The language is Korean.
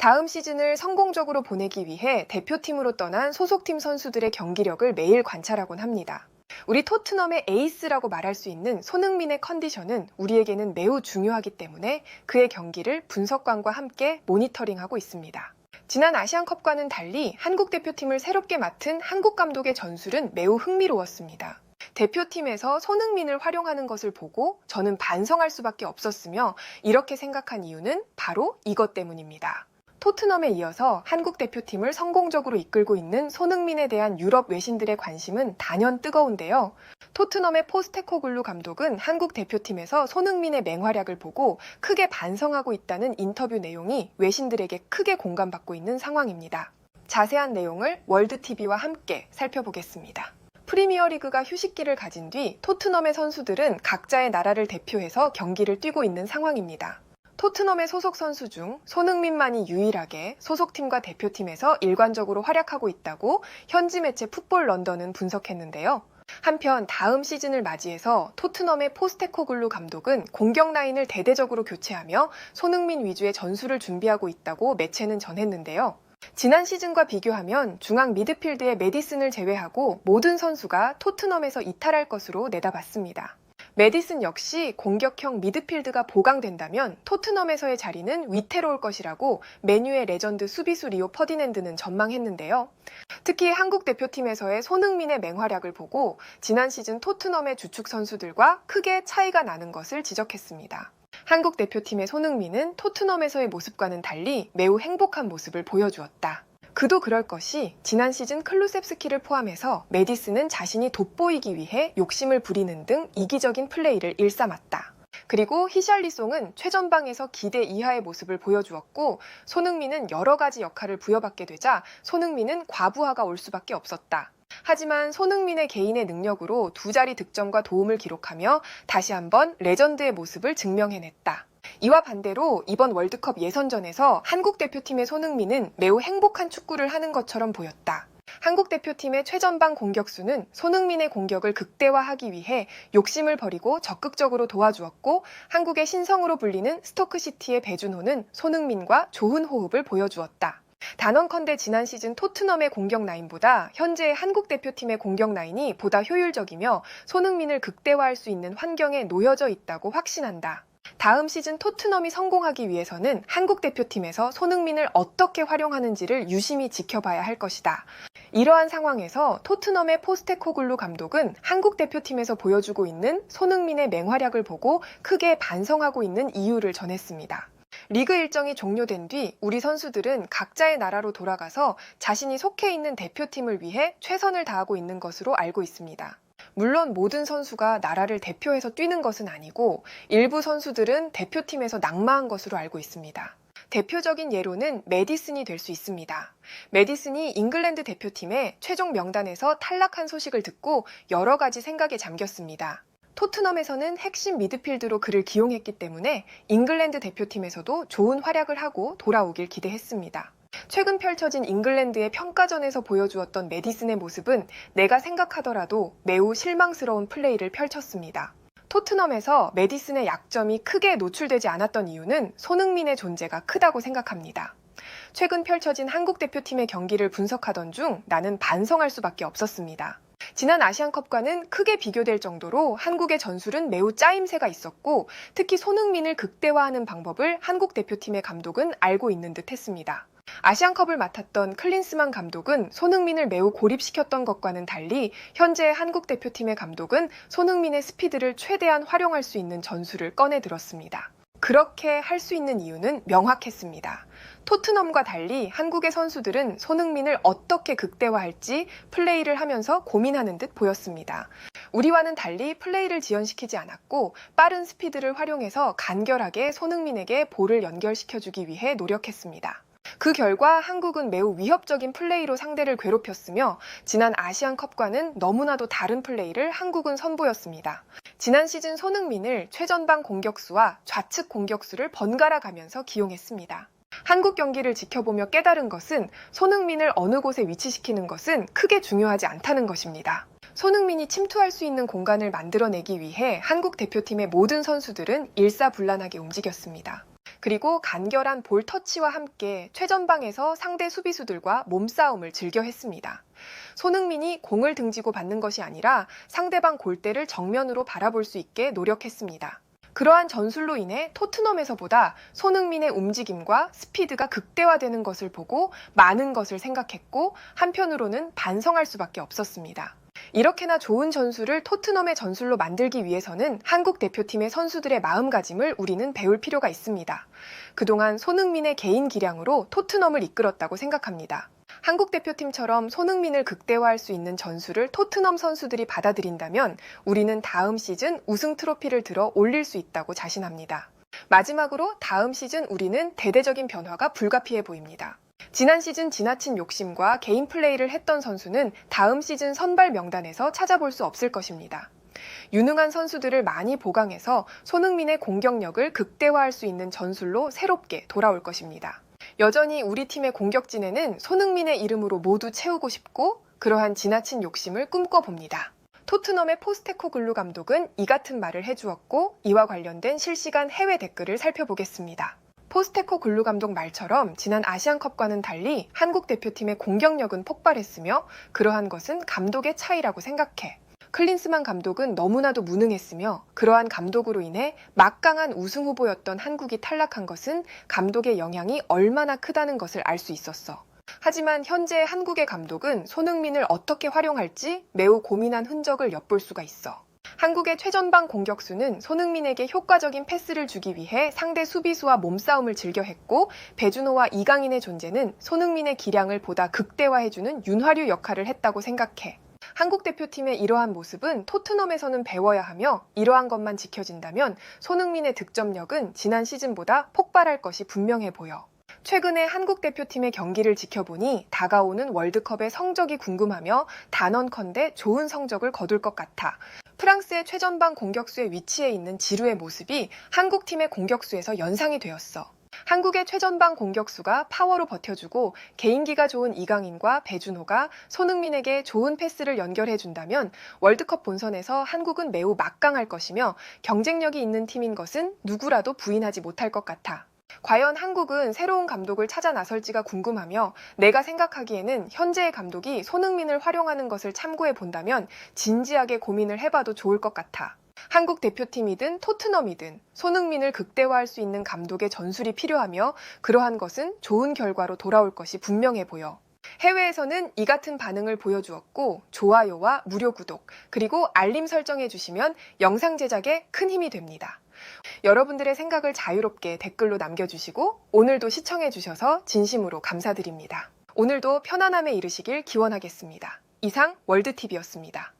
다음 시즌을 성공적으로 보내기 위해 대표팀으로 떠난 소속팀 선수들의 경기력을 매일 관찰하곤 합니다. 우리 토트넘의 에이스라고 말할 수 있는 손흥민의 컨디션은 우리에게는 매우 중요하기 때문에 그의 경기를 분석관과 함께 모니터링하고 있습니다. 지난 아시안컵과는 달리 한국 대표팀을 새롭게 맡은 한국 감독의 전술은 매우 흥미로웠습니다. 대표팀에서 손흥민을 활용하는 것을 보고 저는 반성할 수밖에 없었으며 이렇게 생각한 이유는 바로 이것 때문입니다. 토트넘에 이어서 한국 대표팀을 성공적으로 이끌고 있는 손흥민에 대한 유럽 외신들의 관심은 단연 뜨거운데요. 토트넘의 포스테코글루 감독은 한국 대표팀에서 손흥민의 맹활약을 보고 크게 반성하고 있다는 인터뷰 내용이 외신들에게 크게 공감받고 있는 상황입니다. 자세한 내용을 월드TV와 함께 살펴보겠습니다. 프리미어리그가 휴식기를 가진 뒤 토트넘의 선수들은 각자의 나라를 대표해서 경기를 뛰고 있는 상황입니다. 토트넘의 소속 선수 중 손흥민만이 유일하게 소속팀과 대표팀에서 일관적으로 활약하고 있다고 현지 매체 풋볼 런던은 분석했는데요. 한편 다음 시즌을 맞이해서 토트넘의 포스테코글루 감독은 공격 라인을 대대적으로 교체하며 손흥민 위주의 전술을 준비하고 있다고 매체는 전했는데요. 지난 시즌과 비교하면 중앙 미드필드의 메디슨을 제외하고 모든 선수가 토트넘에서 이탈할 것으로 내다봤습니다. 메디슨 역시 공격형 미드필드가 보강된다면 토트넘에서의 자리는 위태로울 것이라고 맨유의 레전드 수비수 리오 퍼디낸드는 전망했는데요. 특히 한국 대표팀에서의 손흥민의 맹활약을 보고 지난 시즌 토트넘의 주축 선수들과 크게 차이가 나는 것을 지적했습니다. 한국 대표팀의 손흥민은 토트넘에서의 모습과는 달리 매우 행복한 모습을 보여주었다. 그도 그럴 것이 지난 시즌 클루셉스키를 포함해서 메디슨은 자신이 돋보이기 위해 욕심을 부리는 등 이기적인 플레이를 일삼았다. 그리고 히샬리송은 최전방에서 기대 이하의 모습을 보여주었고 손흥민은 여러 가지 역할을 부여받게 되자 손흥민은 과부하가 올 수밖에 없었다. 하지만 손흥민의 개인의 능력으로 두 자리 득점과 도움을 기록하며 다시 한번 레전드의 모습을 증명해냈다. 이와 반대로 이번 월드컵 예선전에서 한국 대표팀의 손흥민은 매우 행복한 축구를 하는 것처럼 보였다. 한국 대표팀의 최전방 공격수는 손흥민의 공격을 극대화하기 위해 욕심을 버리고 적극적으로 도와주었고 한국의 신성으로 불리는 스토크시티의 배준호는 손흥민과 좋은 호흡을 보여주었다. 단언컨대 지난 시즌 토트넘의 공격 라인보다 현재의 한국 대표팀의 공격 라인이 보다 효율적이며 손흥민을 극대화할 수 있는 환경에 놓여져 있다고 확신한다. 다음 시즌 토트넘이 성공하기 위해서는 한국 대표팀에서 손흥민을 어떻게 활용하는지를 유심히 지켜봐야 할 것이다. 이러한 상황에서 토트넘의 포스테코글루 감독은 한국 대표팀에서 보여주고 있는 손흥민의 맹활약을 보고 크게 반성하고 있는 이유를 전했습니다. 리그 일정이 종료된 뒤 우리 선수들은 각자의 나라로 돌아가서 자신이 속해 있는 대표팀을 위해 최선을 다하고 있는 것으로 알고 있습니다. 물론 모든 선수가 나라를 대표해서 뛰는 것은 아니고 일부 선수들은 대표팀에서 낙마한 것으로 알고 있습니다. 대표적인 예로는 메디슨이 될 수 있습니다. 메디슨이 잉글랜드 대표팀의 최종 명단에서 탈락한 소식을 듣고 여러 가지 생각에 잠겼습니다. 토트넘에서는 핵심 미드필드로 그를 기용했기 때문에 잉글랜드 대표팀에서도 좋은 활약을 하고 돌아오길 기대했습니다. 최근 펼쳐진 잉글랜드의 평가전에서 보여주었던 메디슨의 모습은 내가 생각하더라도 매우 실망스러운 플레이를 펼쳤습니다. 토트넘에서 메디슨의 약점이 크게 노출되지 않았던 이유는 손흥민의 존재가 크다고 생각합니다. 최근 펼쳐진 한국 대표팀의 경기를 분석하던 중 나는 반성할 수밖에 없었습니다. 지난 아시안컵과는 크게 비교될 정도로 한국의 전술은 매우 짜임새가 있었고 특히 손흥민을 극대화하는 방법을 한국 대표팀의 감독은 알고 있는 듯 했습니다. 아시안컵을 맡았던 클린스만 감독은 손흥민을 매우 고립시켰던 것과는 달리 현재 한국 대표팀의 감독은 손흥민의 스피드를 최대한 활용할 수 있는 전술을 꺼내들었습니다. 그렇게 할 수 있는 이유는 명확했습니다. 토트넘과 달리 한국의 선수들은 손흥민을 어떻게 극대화할지 플레이를 하면서 고민하는 듯 보였습니다. 우리와는 달리 플레이를 지연시키지 않았고 빠른 스피드를 활용해서 간결하게 손흥민에게 볼을 연결시켜주기 위해 노력했습니다. 그 결과 한국은 매우 위협적인 플레이로 상대를 괴롭혔으며 지난 아시안컵과는 너무나도 다른 플레이를 한국은 선보였습니다. 지난 시즌 손흥민을 최전방 공격수와 좌측 공격수를 번갈아 가면서 기용했습니다. 한국 경기를 지켜보며 깨달은 것은 손흥민을 어느 곳에 위치시키는 것은 크게 중요하지 않다는 것입니다. 손흥민이 침투할 수 있는 공간을 만들어내기 위해 한국 대표팀의 모든 선수들은 일사불란하게 움직였습니다. 그리고 간결한 볼 터치와 함께 최전방에서 상대 수비수들과 몸싸움을 즐겨 했습니다. 손흥민이 공을 등지고 받는 것이 아니라 상대방 골대를 정면으로 바라볼 수 있게 노력했습니다. 그러한 전술로 인해 토트넘에서보다 손흥민의 움직임과 스피드가 극대화되는 것을 보고 많은 것을 생각했고 한편으로는 반성할 수밖에 없었습니다. 이렇게나 좋은 전술을 토트넘의 전술로 만들기 위해서는 한국 대표팀의 선수들의 마음가짐을 우리는 배울 필요가 있습니다. 그동안 손흥민의 개인 기량으로 토트넘을 이끌었다고 생각합니다. 한국 대표팀처럼 손흥민을 극대화할 수 있는 전술을 토트넘 선수들이 받아들인다면 우리는 다음 시즌 우승 트로피를 들어 올릴 수 있다고 자신합니다. 마지막으로 다음 시즌 우리는 대대적인 변화가 불가피해 보입니다. 지난 시즌 지나친 욕심과 개인 플레이를 했던 선수는 다음 시즌 선발 명단에서 찾아볼 수 없을 것입니다. 유능한 선수들을 많이 보강해서 손흥민의 공격력을 극대화할 수 있는 전술로 새롭게 돌아올 것입니다. 여전히 우리 팀의 공격진에는 손흥민의 이름으로 모두 채우고 싶고 그러한 지나친 욕심을 꿈꿔봅니다. 토트넘의 포스테코글루 감독은 이 같은 말을 해주었고 이와 관련된 실시간 해외 댓글을 살펴보겠습니다. 포스테코글루 감독 말처럼 지난 아시안컵과는 달리 한국 대표팀의 공격력은 폭발했으며 그러한 것은 감독의 차이라고 생각해. 클린스만 감독은 너무나도 무능했으며 그러한 감독으로 인해 막강한 우승 후보였던 한국이 탈락한 것은 감독의 영향이 얼마나 크다는 것을 알 수 있었어. 하지만 현재 한국의 감독은 손흥민을 어떻게 활용할지 매우 고민한 흔적을 엿볼 수가 있어. 한국의 최전방 공격수는 손흥민에게 효과적인 패스를 주기 위해 상대 수비수와 몸싸움을 즐겨 했고 배준호와 이강인의 존재는 손흥민의 기량을 보다 극대화해주는 윤활유 역할을 했다고 생각해. 한국 대표팀의 이러한 모습은 토트넘에서는 배워야 하며 이러한 것만 지켜진다면 손흥민의 득점력은 지난 시즌보다 폭발할 것이 분명해 보여. 최근에 한국 대표팀의 경기를 지켜보니 다가오는 월드컵의 성적이 궁금하며 단언컨대 좋은 성적을 거둘 것 같아. 프랑스의 최전방 공격수의 위치에 있는 지루의 모습이 한국팀의 공격수에서 연상이 되었어. 한국의 최전방 공격수가 파워로 버텨주고 개인기가 좋은 이강인과 배준호가 손흥민에게 좋은 패스를 연결해준다면 월드컵 본선에서 한국은 매우 막강할 것이며 경쟁력이 있는 팀인 것은 누구라도 부인하지 못할 것 같아. 과연 한국은 새로운 감독을 찾아 나설지가 궁금하며 내가 생각하기에는 현재의 감독이 손흥민을 활용하는 것을 참고해 본다면 진지하게 고민을 해봐도 좋을 것 같아. 한국 대표팀이든 토트넘이든 손흥민을 극대화할 수 있는 감독의 전술이 필요하며 그러한 것은 좋은 결과로 돌아올 것이 분명해 보여. 해외에서는 이 같은 반응을 보여주었고 좋아요와 무료 구독 그리고 알림 설정해 주시면 영상 제작에 큰 힘이 됩니다. 여러분들의 생각을 자유롭게 댓글로 남겨주시고 오늘도 시청해 주셔서 진심으로 감사드립니다. 오늘도 편안함에 이르시길 기원하겠습니다. 이상 월드TV였습니다.